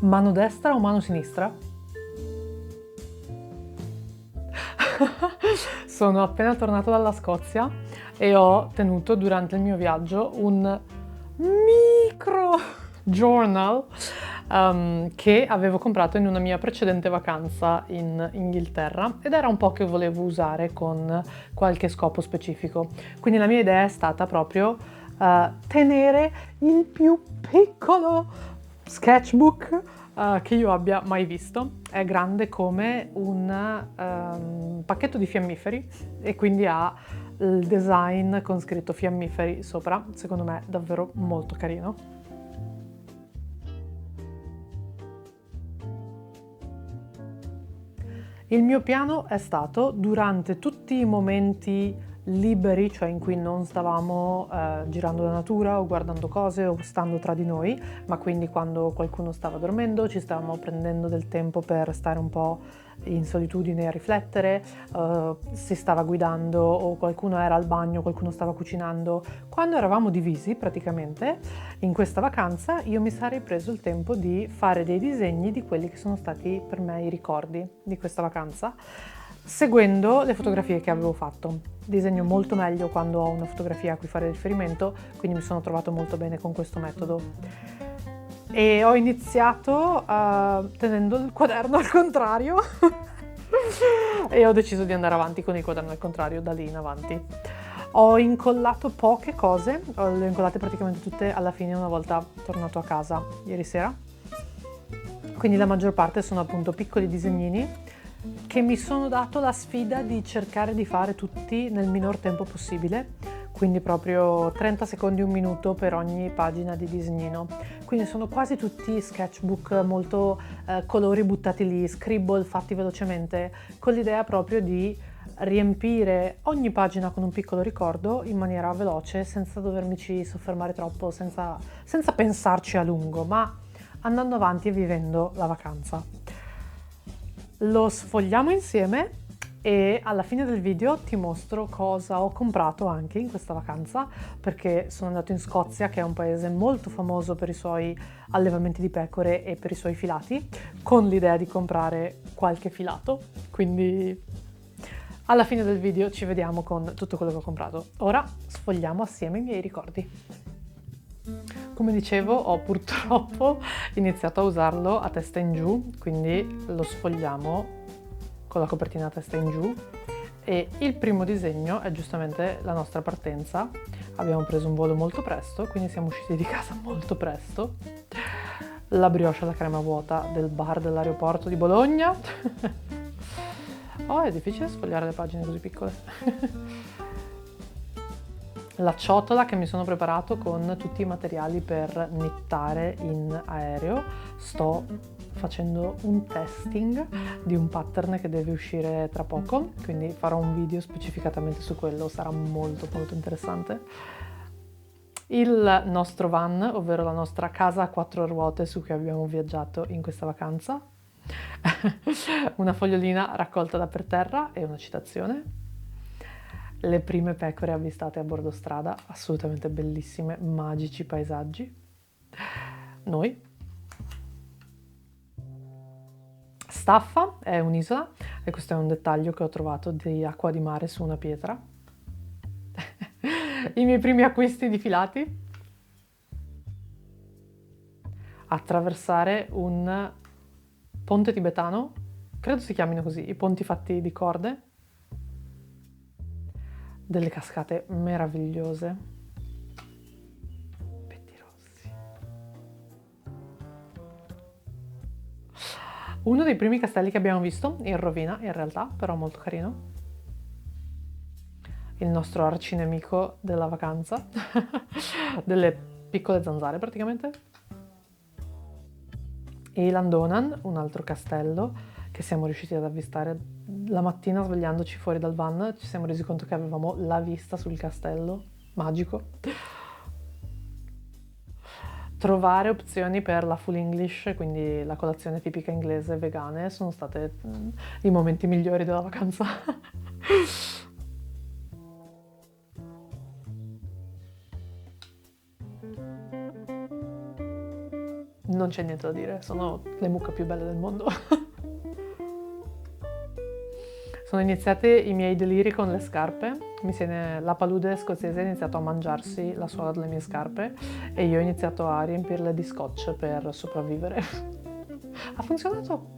Mano destra o mano sinistra? Sono appena tornata dalla Scozia e ho tenuto durante il mio viaggio un micro journal che avevo comprato in una mia precedente vacanza in Inghilterra ed era un po' che volevo usare con qualche scopo specifico. Quindi la mia idea è stata proprio tenere il più piccolo sketchbook che io abbia mai visto. È grande come un pacchetto di fiammiferi e quindi ha il design con scritto fiammiferi sopra. Secondo me è davvero molto carino. Il mio piano è stato, durante tutti i momenti liberi, cioè in cui non stavamo girando la natura o guardando cose o stando tra di noi, ma quindi quando qualcuno stava dormendo, ci stavamo prendendo del tempo per stare un po' in solitudine a riflettere, si stava guidando o qualcuno era al bagno, qualcuno stava cucinando. Quando eravamo divisi praticamente in questa vacanza io mi sarei preso il tempo di fare dei disegni di quelli che sono stati per me i ricordi di questa vacanza, seguendo le fotografie che avevo fatto. Disegno molto meglio quando ho una fotografia a cui fare riferimento, quindi mi sono trovato molto bene con questo metodo. E ho iniziato tenendo il quaderno al contrario e ho deciso di andare avanti con il quaderno al contrario da lì in avanti. Ho incollato poche cose, le ho incollate praticamente tutte alla fine una volta tornato a casa ieri sera. Quindi la maggior parte sono appunto piccoli disegnini che mi sono dato la sfida di cercare di fare tutti nel minor tempo possibile, quindi proprio 30 secondi, un minuto per ogni pagina di disegnino. Quindi sono quasi tutti sketchbook, molto colori buttati lì, scribble fatti velocemente, con l'idea proprio di riempire ogni pagina con un piccolo ricordo in maniera veloce, senza dovermici soffermare troppo, senza pensarci a lungo, ma andando avanti e vivendo la vacanza. Lo sfogliamo insieme e alla fine del video ti mostro cosa ho comprato anche in questa vacanza, perché sono andato in Scozia, che è un paese molto famoso per i suoi allevamenti di pecore e per i suoi filati, con l'idea di comprare qualche filato. Quindi alla fine del video ci vediamo con tutto quello che ho comprato. Ora sfogliamo assieme i miei ricordi. Come dicevo, ho purtroppo iniziato a usarlo a testa in giù, quindi lo sfogliamo con la copertina a testa in giù e il primo disegno è giustamente la nostra partenza. Abbiamo preso un volo molto presto, quindi siamo usciti di casa molto presto. La brioche alla crema vuota del bar dell'aeroporto di Bologna. Oh, è difficile sfogliare le pagine così piccole. La ciotola che mi sono preparato con tutti i materiali per knittare in aereo. Sto facendo un testing di un pattern che deve uscire tra poco, quindi farò un video specificatamente su quello, sarà molto molto interessante. Il nostro van, ovvero la nostra casa a quattro ruote su cui abbiamo viaggiato in questa vacanza. Una fogliolina raccolta da per terra e una citazione. Le prime pecore avvistate a bordo strada, assolutamente bellissime, magici paesaggi. Noi. Staffa è un'isola e questo è un dettaglio che ho trovato di acqua di mare su una pietra. I miei primi acquisti di filati. Attraversare un ponte tibetano, credo si chiamino così, i ponti fatti di corde. Delle cascate meravigliose. Pettirossi. Uno dei primi castelli che abbiamo visto, in rovina in realtà, però molto carino. Il nostro arcinemico della vacanza. Delle piccole zanzare praticamente. E Landonan, un altro castello che siamo riusciti ad avvistare la mattina svegliandoci fuori dal van. Ci siamo resi conto che avevamo la vista sul castello, magico. Trovare opzioni per la full English, quindi la colazione tipica inglese vegane, sono state i momenti migliori della vacanza. non c'è niente da dire, sono le mucche più belle del mondo. Sono iniziati i miei deliri con le scarpe, la palude scozzese ha iniziato a mangiarsi la suola delle mie scarpe e io ho iniziato a riempirle di scotch per sopravvivere. Ha funzionato!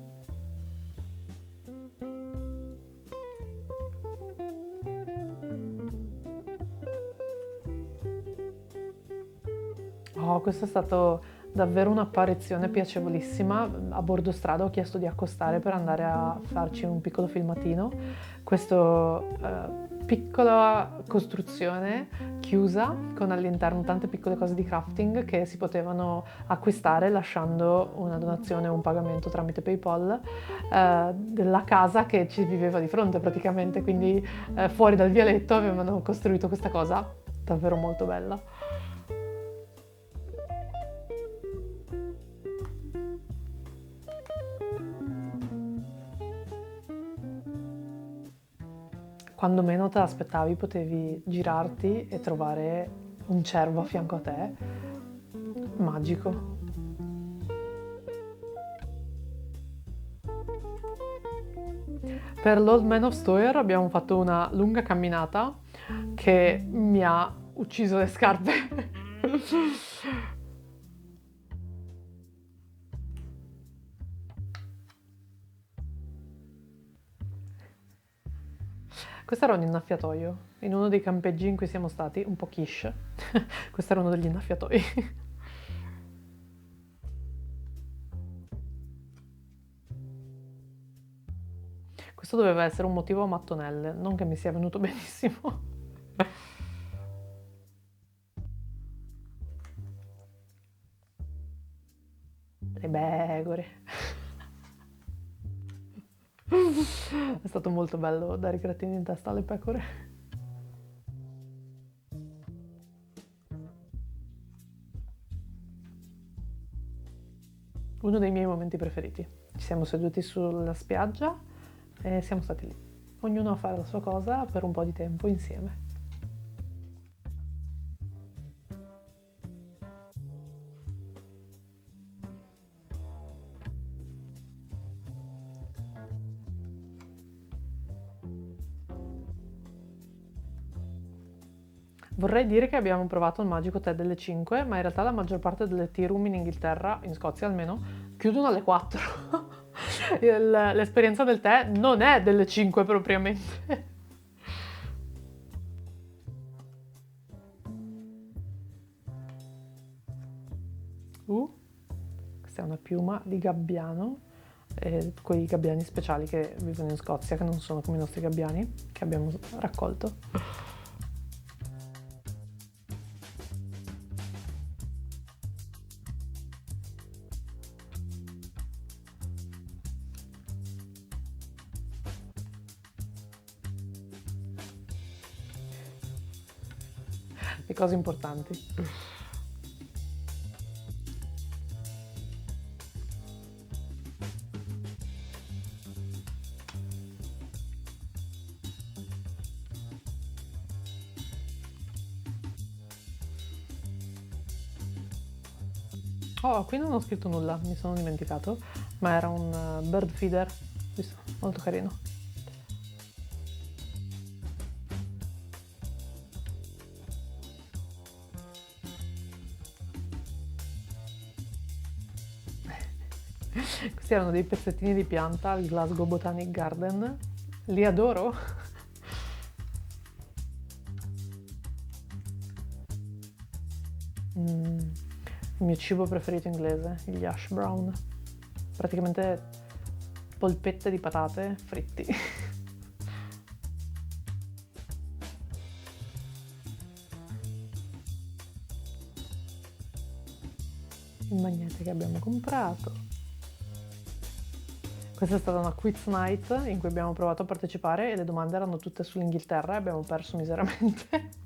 Oh, questo è stato davvero un'apparizione piacevolissima. A bordo strada ho chiesto di accostare per andare a farci un piccolo filmatino. Questa piccola costruzione chiusa con all'interno tante piccole cose di crafting che si potevano acquistare lasciando una donazione o un pagamento tramite PayPal della casa che ci viveva di fronte praticamente. Quindi fuori dal vialetto avevano costruito questa cosa davvero molto bella. Quando meno te l'aspettavi potevi girarti e trovare un cervo a fianco a te, magico. Per l'Old Man of Stoer abbiamo fatto una lunga camminata che mi ha ucciso le scarpe. Questo era un innaffiatoio, in uno dei campeggi in cui siamo stati, un po' quiche. Questo era uno degli innaffiatoi. Questo doveva essere un motivo a mattonelle, non che mi sia venuto benissimo. Le pecore. È stato molto bello dare i grattini in testa alle pecore. Uno dei miei momenti preferiti. Ci siamo seduti sulla spiaggia e siamo stati lì, ognuno a fare la sua cosa per un po' di tempo insieme. Vorrei dire che abbiamo provato il magico tè delle 5, ma in realtà la maggior parte delle tea room in Inghilterra, in Scozia almeno, chiudono alle 4. L'esperienza del tè non è delle 5 propriamente. Questa è una piuma di gabbiano, quei gabbiani speciali che vivono in Scozia, che non sono come i nostri gabbiani, che abbiamo raccolto. Le cose importanti. Oh, qui non ho scritto nulla, mi sono dimenticato, ma era un bird feeder, visto? Molto carino. Questi erano dei pezzettini di pianta al Glasgow Botanic Garden, li adoro. Il mio cibo preferito inglese, gli hash brown, praticamente polpette di patate fritti. Il magnete che abbiamo comprato. Questa è stata una quiz night in cui abbiamo provato a partecipare e le domande erano tutte sull'Inghilterra e abbiamo perso miseramente.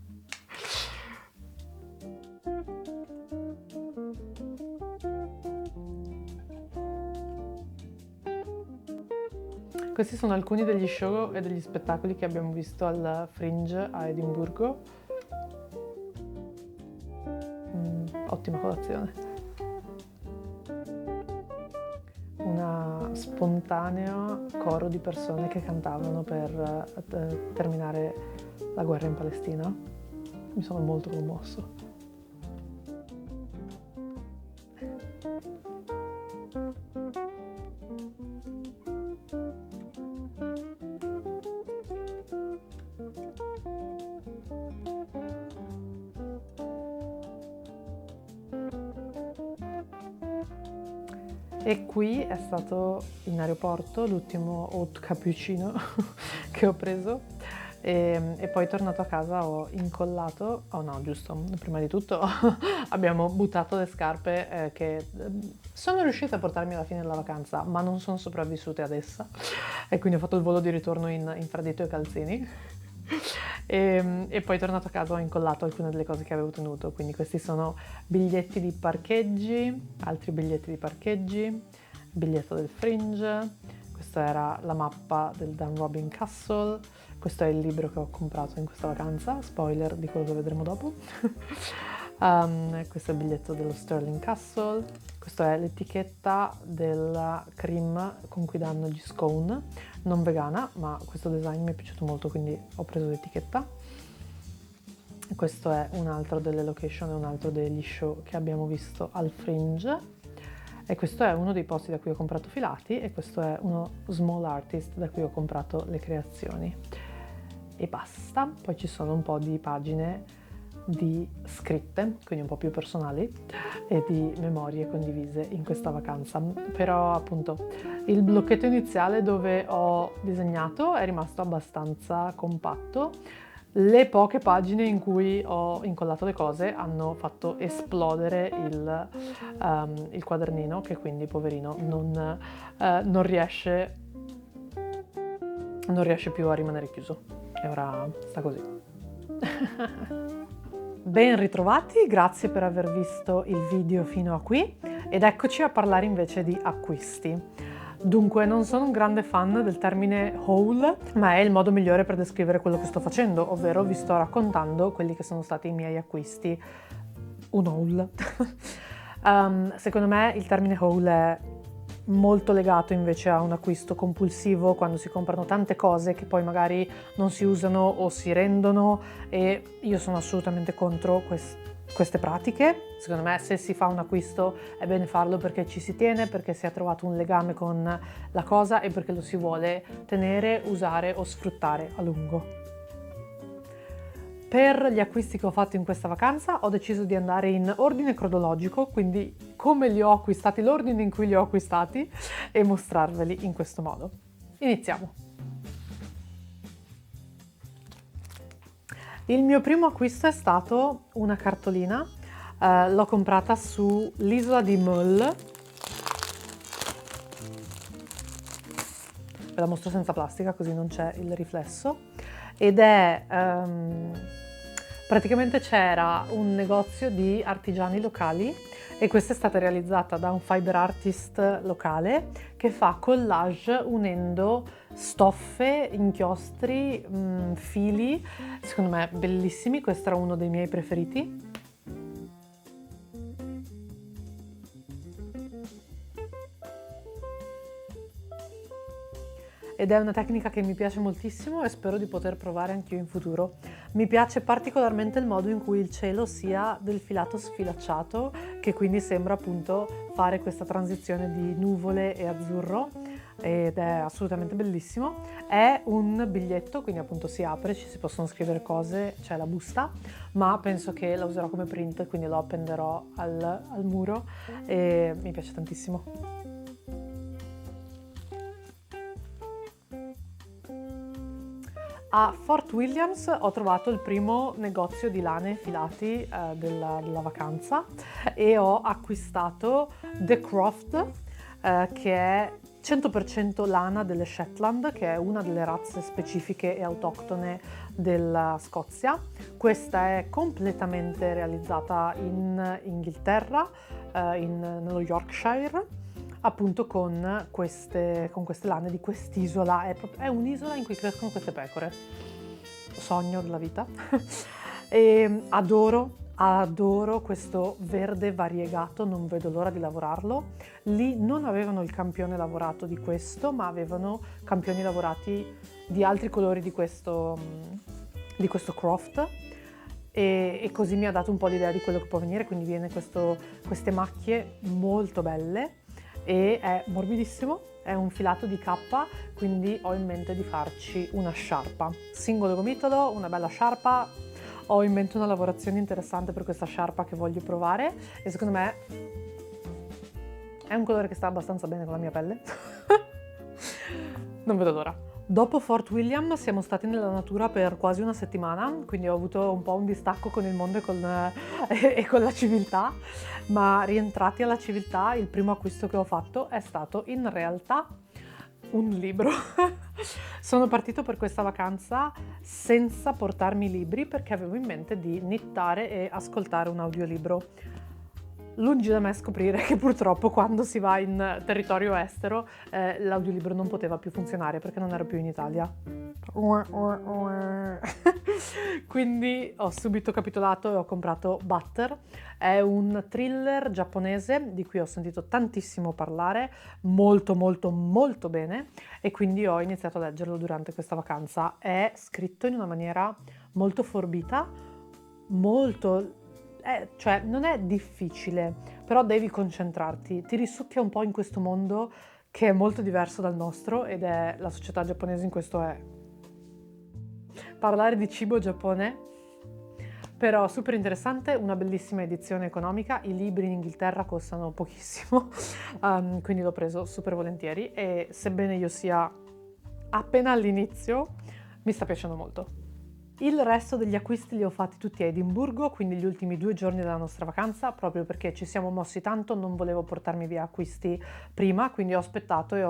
Questi sono alcuni degli show e degli spettacoli che abbiamo visto al Fringe a Edimburgo. Ottima colazione. spontaneo coro di persone che cantavano per terminare la guerra in Palestina. Mi sono molto commosso. E qui è stato in aeroporto l'ultimo haute cappuccino che ho preso e poi tornato a casa ho incollato, oh no giusto, prima di tutto abbiamo buttato le scarpe che sono riuscita a portarmi alla fine della vacanza ma non sono sopravvissute ad essa e quindi ho fatto il volo di ritorno in infradito e calzini. E poi tornato a casa ho incollato alcune delle cose che avevo tenuto, quindi questi sono biglietti di parcheggi, altri biglietti di parcheggi, biglietto del Fringe, questa era la mappa del Dunrobin Castle, questo è il libro che ho comprato in questa vacanza, spoiler di quello che vedremo dopo. Questo è il biglietto dello Stirling Castle, questa è l'etichetta della cream con cui danno gli scone, non vegana, ma questo design mi è piaciuto molto, quindi ho preso l'etichetta. Questo è un altro delle location e un altro degli show che abbiamo visto al Fringe. E questo è uno dei posti da cui ho comprato filati e questo è uno small artist da cui ho comprato le creazioni. E basta, poi ci sono un po' di pagine di scritte, quindi un po' più personali, e di memorie condivise in questa vacanza. Però appunto il blocchetto iniziale dove ho disegnato è rimasto abbastanza compatto. Le poche pagine in cui ho incollato le cose hanno fatto esplodere il quadernino, che quindi poverino non riesce più a rimanere chiuso e ora sta così. Ben ritrovati, grazie per aver visto il video fino a qui ed eccoci a parlare invece di acquisti. Dunque, non sono un grande fan del termine haul, ma è il modo migliore per descrivere quello che sto facendo, ovvero vi sto raccontando quelli che sono stati i miei acquisti. Un haul. Secondo me il termine haul è molto legato invece a un acquisto compulsivo, quando si comprano tante cose che poi magari non si usano o si rendono, e io sono assolutamente contro queste pratiche. Secondo me se si fa un acquisto è bene farlo perché ci si tiene, perché si è trovato un legame con la cosa e perché lo si vuole tenere, usare o sfruttare a lungo. Per gli acquisti che ho fatto in questa vacanza ho deciso di andare in ordine cronologico, quindi come li ho acquistati, l'ordine in cui li ho acquistati, e mostrarveli in questo modo. Iniziamo! Il mio primo acquisto è stato una cartolina, l'ho comprata sull'isola di Mull. Ve la mostro senza plastica così non c'è il riflesso, ed è praticamente c'era un negozio di artigiani locali e questa è stata realizzata da un fiber artist locale che fa collage unendo stoffe, inchiostri, fili, secondo me bellissimi. Questo era uno dei miei preferiti. Ed è una tecnica che mi piace moltissimo e spero di poter provare anch'io in futuro. Mi piace particolarmente il modo in cui il cielo sia del filato sfilacciato, che quindi sembra appunto fare questa transizione di nuvole e azzurro, ed è assolutamente bellissimo. È un biglietto, quindi appunto si apre, ci si possono scrivere cose, c'è la busta, ma penso che la userò come print, quindi lo appenderò al muro e mi piace tantissimo. A Fort Williams ho trovato il primo negozio di lane e filati della vacanza e ho acquistato The Croft, che è 100% lana delle Shetland, che è una delle razze specifiche e autoctone della Scozia. Questa è completamente realizzata in Inghilterra, nello Yorkshire, appunto con queste lane di quest'isola. È un'isola in cui crescono queste pecore. Sogno della vita. E adoro Adoro questo verde variegato, non vedo l'ora di lavorarlo. Lì non avevano il campione lavorato di questo, ma avevano campioni lavorati di altri colori di questo Croft, e così mi ha dato un po' l'idea di quello che può venire, quindi viene queste macchie molto belle e è morbidissimo, è un filato di K, quindi ho in mente di farci una sciarpa. Singolo gomitolo, una bella sciarpa. Ho in mente una lavorazione interessante per questa sciarpa che voglio provare e secondo me è un colore che sta abbastanza bene con la mia pelle. Non vedo l'ora. Dopo Fort William siamo stati nella natura per quasi una settimana, quindi ho avuto un po' un distacco con il mondo e con la civiltà, ma rientrati alla civiltà il primo acquisto che ho fatto è stato in realtà un libro. Sono partito per questa vacanza senza portarmi libri perché avevo in mente di knittare e ascoltare un audiolibro. Lungi da me scoprire che purtroppo quando si va in territorio estero l'audiolibro non poteva più funzionare perché non ero più in Italia. Quindi ho subito capitolato e ho comprato Butter. È un thriller giapponese di cui ho sentito tantissimo parlare, molto molto molto bene, e quindi ho iniziato a leggerlo durante questa vacanza. È scritto in una maniera molto forbita, molto... cioè non è difficile, però devi concentrarti, ti risucchia un po' in questo mondo che è molto diverso dal nostro, ed è la società giapponese in questo è parlare di cibo Giappone. Però super interessante, una bellissima edizione economica, i libri in Inghilterra costano pochissimo, quindi l'ho preso super volentieri e sebbene io sia appena all'inizio, mi sta piacendo molto. Il resto degli acquisti li ho fatti tutti a Edimburgo, quindi gli ultimi 2 giorni della nostra vacanza, proprio perché ci siamo mossi tanto, non volevo portarmi via acquisti prima, quindi ho aspettato e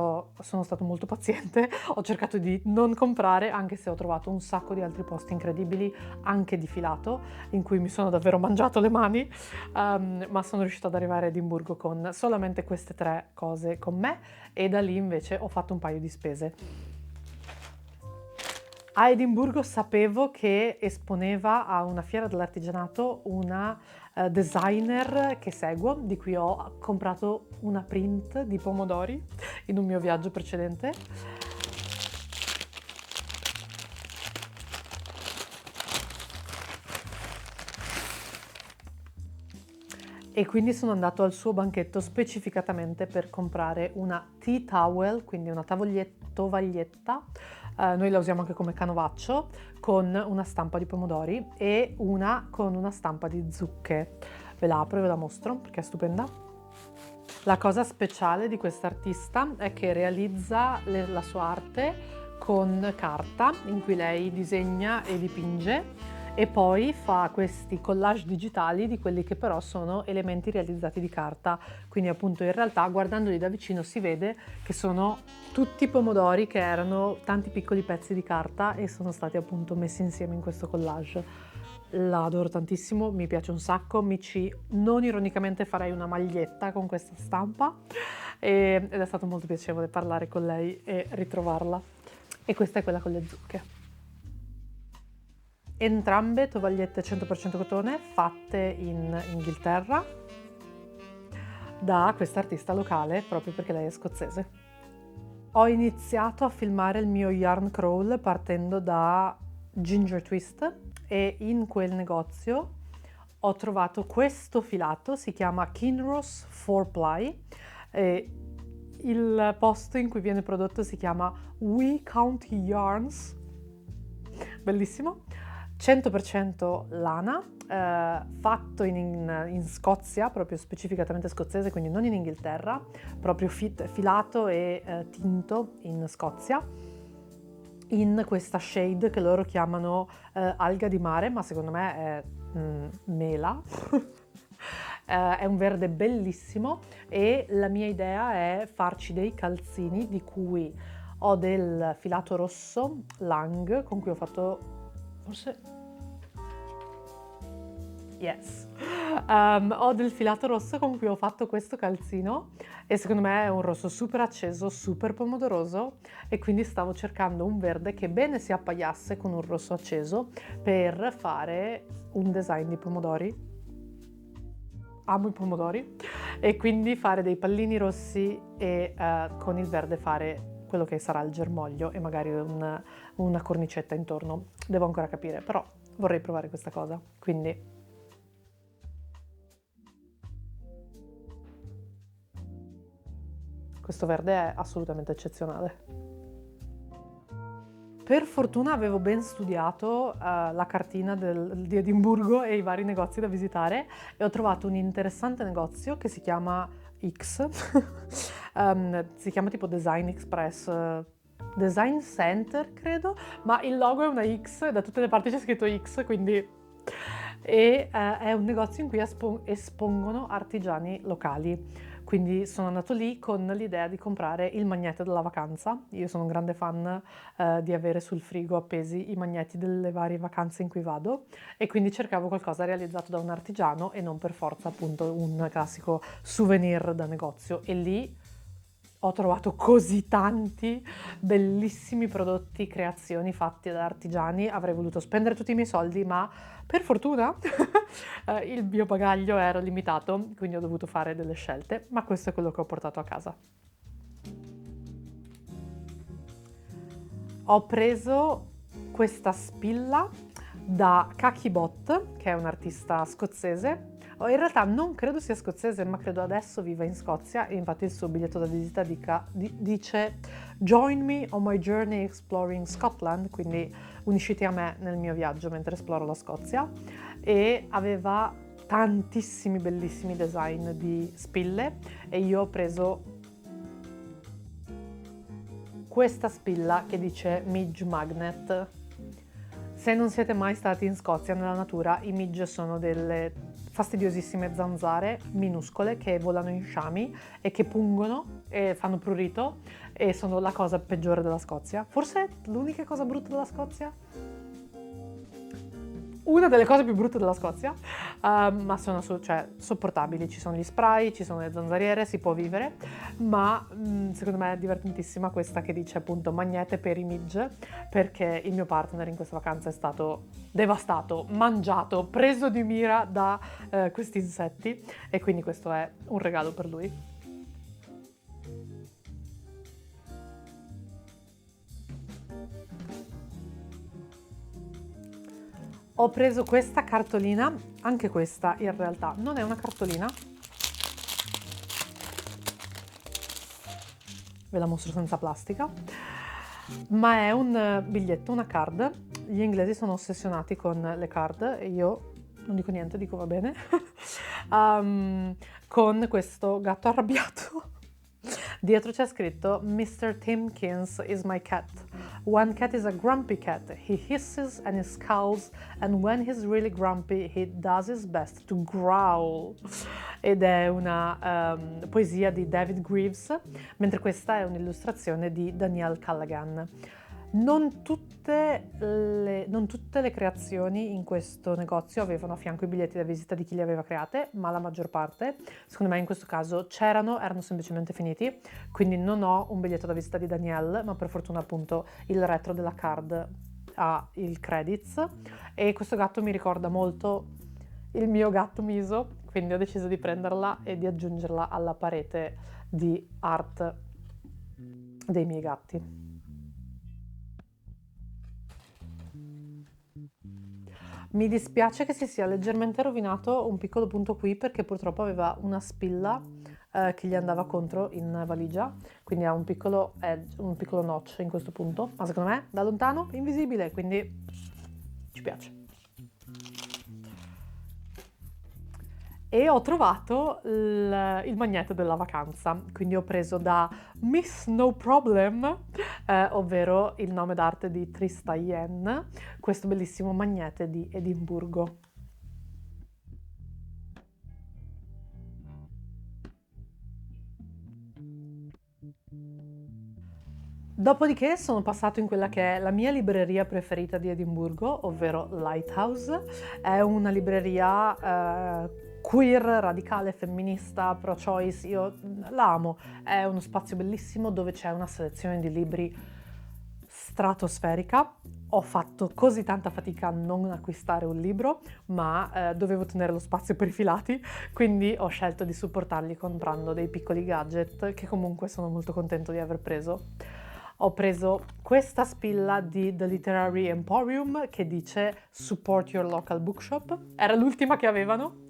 sono stato molto paziente, ho cercato di non comprare, anche se ho trovato un sacco di altri posti incredibili, anche di filato, in cui mi sono davvero mangiato le mani, ma sono riuscita ad arrivare a Edimburgo con solamente queste 3 cose con me, e da lì invece ho fatto un paio di spese. A Edimburgo sapevo che esponeva a una fiera dell'artigianato una designer che seguo, di cui ho comprato una print di pomodori in un mio viaggio precedente. E quindi sono andato al suo banchetto specificatamente per comprare una tea towel, quindi una tovaglietta, noi la usiamo anche come canovaccio, con una stampa di pomodori e una con una stampa di zucche. Ve la apro e ve la mostro perché è stupenda. La cosa speciale di quest'artista è che realizza la sua arte con carta, in cui lei disegna e dipinge, e poi fa questi collage digitali di quelli che però sono elementi realizzati di carta. Quindi appunto in realtà guardandoli da vicino si vede che sono tutti pomodori che erano tanti piccoli pezzi di carta e sono stati appunto messi insieme in questo collage. La adoro tantissimo, mi piace un sacco, non ironicamente farei una maglietta con questa stampa, ed è stato molto piacevole parlare con lei e ritrovarla. E questa è quella con le zucche. Entrambe tovagliette 100% cotone, fatte in Inghilterra da questa artista locale, proprio perché lei è scozzese. Ho iniziato a filmare il mio yarn crawl partendo da Ginger Twist, e in quel negozio ho trovato questo filato, si chiama Kinross 4-ply, e il posto in cui viene prodotto si chiama We County Yarns, bellissimo. 100% lana, fatto in Scozia, proprio specificatamente scozzese, quindi non in Inghilterra, proprio filato e tinto in Scozia, in questa shade che loro chiamano alga di mare, ma secondo me è mela. È un verde bellissimo e la mia idea è farci dei calzini di cui ho del filato rosso Lang, con cui ho fatto... forse... yes! Ho del filato rosso con cui ho fatto questo calzino e secondo me è un rosso super acceso, super pomodoroso, e quindi stavo cercando un verde che bene si appaiasse con un rosso acceso per fare un design di pomodori amo i pomodori, e quindi fare dei pallini rossi e con il verde fare quello che sarà il germoglio e magari una cornicetta intorno. Devo ancora capire, però vorrei provare questa cosa, quindi questo verde è assolutamente eccezionale. Per fortuna avevo ben studiato la cartina di Edimburgo e i vari negozi da visitare, e ho trovato un interessante negozio che si chiama X, si chiama tipo Design Express, Design Center credo, ma il logo è una X e da tutte le parti c'è scritto X, quindi è un negozio in cui espongono artigiani locali. Quindi sono andato lì con l'idea di comprare il magnete della vacanza. Io sono un grande fan di avere sul frigo appesi i magneti delle varie vacanze in cui vado, e quindi cercavo qualcosa realizzato da un artigiano e non per forza appunto un classico souvenir da negozio. E lì ho trovato così tanti bellissimi prodotti, creazioni fatti da artigiani. Avrei voluto spendere tutti i miei soldi, ma per fortuna il mio bagaglio era limitato, quindi ho dovuto fare delle scelte, ma questo è quello che ho portato a casa. Ho preso questa spilla da Kaki Bot, che è un artista scozzese. In realtà non credo sia scozzese, ma credo adesso viva in Scozia, e infatti il suo biglietto da visita dice "Join me on my journey exploring Scotland", quindi unisciti a me nel mio viaggio mentre esploro la Scozia, e aveva tantissimi bellissimi design di spille, e io ho preso questa spilla che dice Midge Magnet. Se non siete mai stati in Scozia nella natura, i midge sono delle fastidiosissime zanzare minuscole che volano in sciami e che pungono e fanno prurito, e sono la cosa peggiore della Scozia. Forse l'unica cosa brutta della Scozia? Una delle cose più brutte della Scozia, ma sono sopportabili. Ci sono gli spray, ci sono le zanzariere, si può vivere, ma secondo me è divertentissima questa che dice appunto magnete per i midge, perché il mio partner in questa vacanza è stato devastato, mangiato, preso di mira da questi insetti, e quindi questo è un regalo per lui. Ho preso questa cartolina, anche questa in realtà non è una cartolina, ve la mostro senza plastica, ma è un biglietto, una card. Gli inglesi sono ossessionati con le card e io non dico niente, dico va bene. Con questo gatto arrabbiato. Dietro c'è scritto "Mr. Timkins is my cat. One cat is a grumpy cat. He hisses and he scowls, and when he's really grumpy he does his best to growl". Ed è una poesia di David Greaves, mentre questa è un'illustrazione di Danielle Callaghan. Non tutte le creazioni in questo negozio avevano a fianco i biglietti da visita di chi li aveva create, ma la maggior parte, secondo me in questo caso, erano semplicemente finiti, quindi non ho un biglietto da visita di Danielle, ma per fortuna appunto il retro della card ha il credits, e questo gatto mi ricorda molto il mio gatto Miso, quindi ho deciso di prenderla e di aggiungerla alla parete di art dei miei gatti. Mi dispiace che si sia leggermente rovinato un piccolo punto qui, perché purtroppo aveva una spilla che gli andava contro in valigia, quindi ha un piccolo edge, un piccolo notch in questo punto, ma secondo me da lontano invisibile, quindi ci piace. E ho trovato il magnete della vacanza, quindi ho preso da Miss No Problem, ovvero il nome d'arte di Trista Yen, questo bellissimo magnete di Edimburgo. Dopodiché sono passato in quella che è la mia libreria preferita di Edimburgo, ovvero Lighthouse. È una libreria queer, radicale, femminista, pro-choice. Io la amo. È uno spazio bellissimo dove c'è una selezione di libri stratosferica. Ho fatto così tanta fatica a non acquistare un libro, ma dovevo tenere lo spazio per i filati, quindi ho scelto di supportarli comprando dei piccoli gadget che comunque sono molto contento di aver preso. Ho preso questa spilla di The Literary Emporium che dice Support your local bookshop. Era l'ultima che avevano.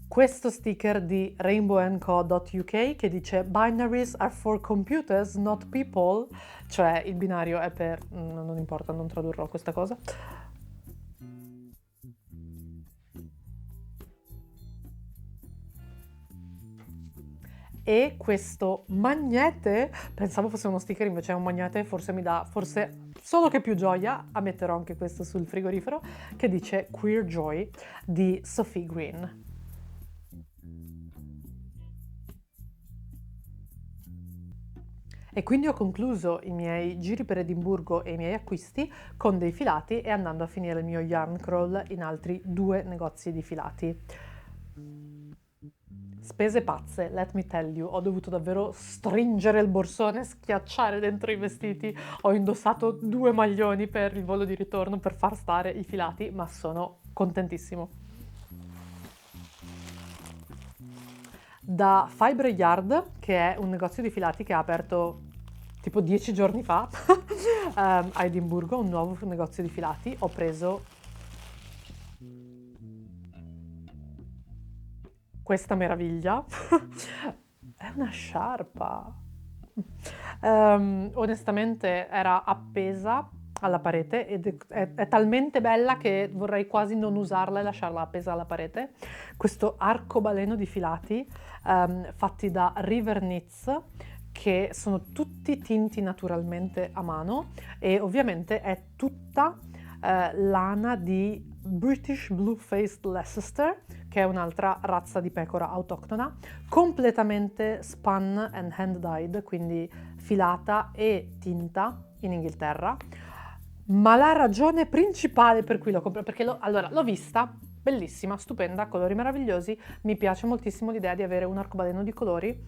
Questo sticker di rainbowandco.uk che dice Binaries are for computers, not people, cioè il binario è per... non importa, non tradurrò questa cosa. E questo magnete, pensavo fosse uno sticker, invece è un magnete, forse mi dà, forse solo che più gioia, metterò anche questo sul frigorifero, che dice Queer Joy di Sophie Green. E quindi ho concluso i miei giri per Edimburgo e i miei acquisti con dei filati e andando a finire il mio yarn crawl in altri 2 negozi di filati. Spese pazze, let me tell you, ho dovuto davvero stringere il borsone, schiacciare dentro i vestiti, ho indossato 2 maglioni per il volo di ritorno per far stare i filati, ma sono contentissimo. Da Fibre Yard, che è un negozio di filati che ha aperto tipo 10 giorni fa a Edimburgo, un nuovo negozio di filati, ho preso questa meraviglia. È una sciarpa. Onestamente era appesa alla parete ed è talmente bella che vorrei quasi non usarla e lasciarla appesa alla parete. Questo arcobaleno di filati fatti da River Knits, che sono tutti tinti naturalmente a mano e ovviamente è tutta lana di British Blue-Faced Leicester, che è un'altra razza di pecora autoctona, completamente spun and hand-dyed, quindi filata e tinta in Inghilterra. Ma la ragione principale per cui l'ho comprata, perché allora, l'ho vista, bellissima, stupenda, colori meravigliosi, mi piace moltissimo l'idea di avere un arcobaleno di colori.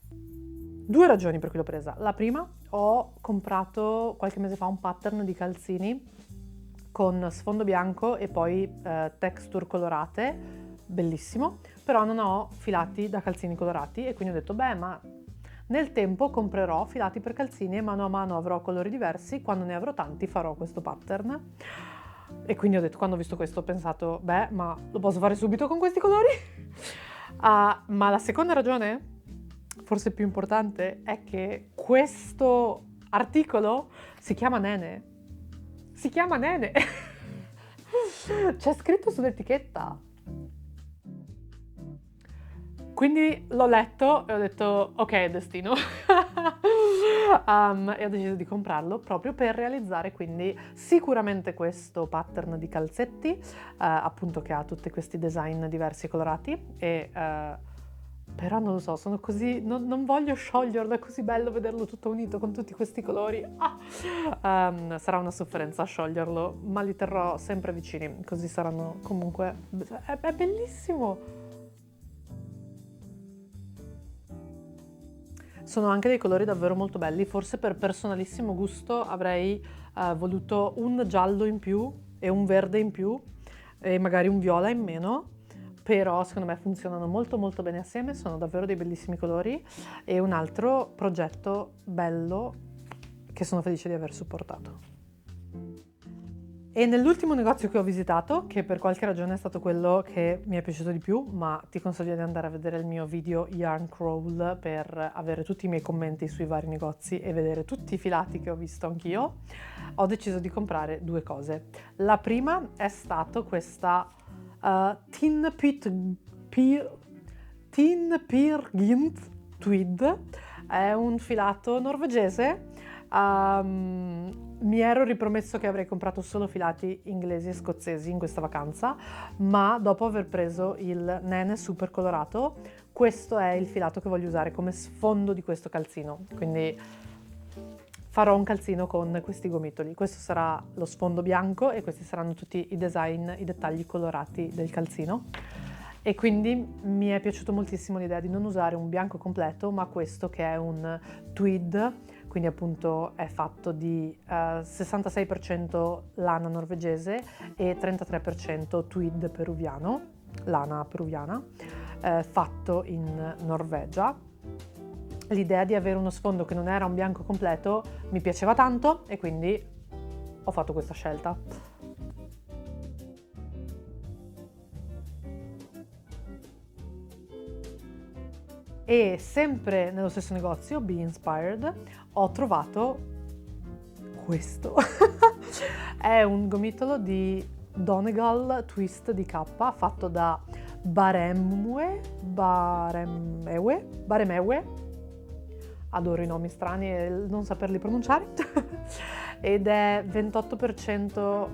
2 ragioni per cui l'ho presa. La prima, ho comprato qualche mese fa un pattern di calzini con sfondo bianco e poi texture colorate, bellissimo, però non ho filati da calzini colorati e quindi ho detto, beh, ma nel tempo comprerò filati per calzini e mano a mano avrò colori diversi, quando ne avrò tanti farò questo pattern. E quindi ho detto, quando ho visto questo ho pensato, beh, ma lo posso fare subito con questi colori? Ma la seconda ragione, forse più importante, è che questo articolo si chiama Nene. Si chiama Nene. C'è scritto sull'etichetta. Quindi l'ho letto e ho detto, ok, destino. E ho deciso di comprarlo proprio per realizzare quindi sicuramente questo pattern di calzetti, appunto che ha tutti questi design diversi e colorati, e però non lo so, sono così, non voglio scioglierlo, è così bello vederlo tutto unito con tutti questi colori. Sarà una sofferenza a scioglierlo, ma li terrò sempre vicini, così saranno comunque... È bellissimo! Sono anche dei colori davvero molto belli, forse per personalissimo gusto avrei voluto un giallo in più e un verde in più e magari un viola in meno, però secondo me funzionano molto molto bene assieme, sono davvero dei bellissimi colori e un altro progetto bello che sono felice di aver supportato. E nell'ultimo negozio che ho visitato, che per qualche ragione è stato quello che mi è piaciuto di più, ma ti consiglio di andare a vedere il mio video Yarn Crawl per avere tutti i miei commenti sui vari negozi e vedere tutti i filati che ho visto anch'io, ho deciso di comprare 2 cose. La prima è stato questa Tin Peer Gynt Tweed, è un filato norvegese. Mi ero ripromesso che avrei comprato solo filati inglesi e scozzesi in questa vacanza, ma dopo aver preso il Nene super colorato, questo è il filato che voglio usare come sfondo di questo calzino, quindi farò un calzino con questi gomitoli. Questo sarà lo sfondo bianco e questi saranno tutti i design, i dettagli colorati del calzino. E quindi mi è piaciuto moltissimo l'idea di non usare un bianco completo, ma questo che è un tweed, quindi appunto è fatto di 66% lana norvegese e 33% tweed peruviano, lana peruviana, fatto in Norvegia. L'idea di avere uno sfondo che non era un bianco completo mi piaceva tanto e quindi ho fatto questa scelta. E sempre nello stesso negozio, Be Inspired, ho trovato questo. È un gomitolo di Donegal Twist di K fatto da Baremewe. Adoro i nomi strani e non saperli pronunciare. Ed è 28%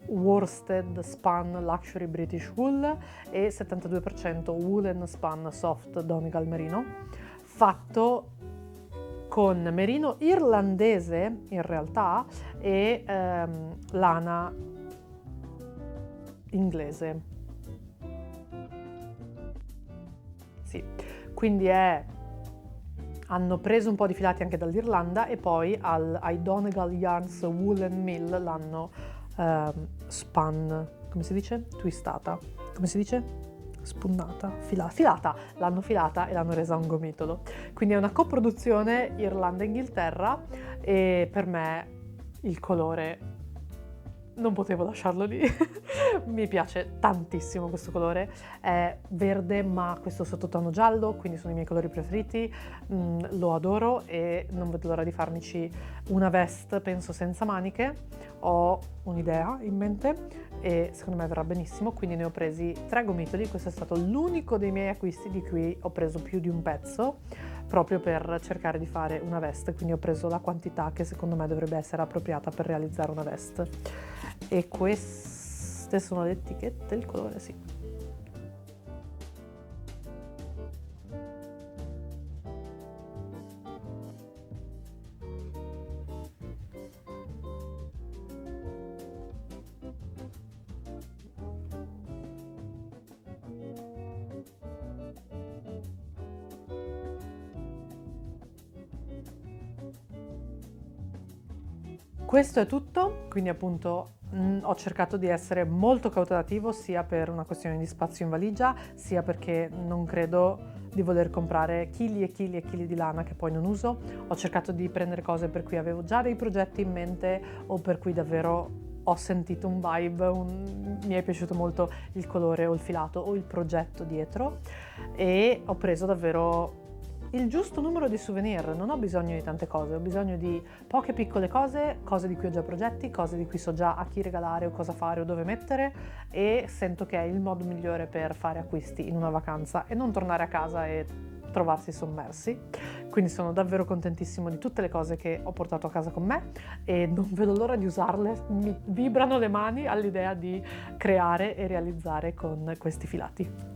worsted spun luxury British wool e 72% woolen spun soft Donegal merino, fatto con merino irlandese in realtà e lana inglese. Sì, quindi hanno preso un po' di filati anche dall'Irlanda e poi ai Donegal Yarns Woolen Mill l'hanno spun, come si dice? Twistata, come si dice? Spunnata, filata, l'hanno filata e l'hanno resa un gomitolo. Quindi è una coproduzione Irlanda-Inghilterra e per me il colore non potevo lasciarlo lì. Mi piace tantissimo questo colore, è verde ma questo sottotono giallo, quindi sono i miei colori preferiti, lo adoro e non vedo l'ora di farmici una veste, penso senza maniche. Ho un'idea in mente e secondo me verrà benissimo, quindi ne ho presi 3 gomitoli. Questo è stato l'unico dei miei acquisti di cui ho preso più di un pezzo, proprio per cercare di fare una veste, quindi ho preso la quantità che secondo me dovrebbe essere appropriata per realizzare una veste. E queste sono le etichette, il colore sì. Questo è tutto, quindi appunto ho cercato di essere molto cautelativo sia per una questione di spazio in valigia, sia perché non credo di voler comprare chili e chili e chili di lana che poi non uso. Ho cercato di prendere cose per cui avevo già dei progetti in mente o per cui davvero ho sentito un vibe, mi è piaciuto molto il colore o il filato o il progetto dietro e ho preso davvero il giusto numero di souvenir. Non ho bisogno di tante cose, ho bisogno di poche piccole cose, cose di cui ho già progetti, cose di cui so già a chi regalare o cosa fare o dove mettere e sento che è il modo migliore per fare acquisti in una vacanza e non tornare a casa e trovarsi sommersi. Quindi sono davvero contentissimo di tutte le cose che ho portato a casa con me e non vedo l'ora di usarle, mi vibrano le mani all'idea di creare e realizzare con questi filati.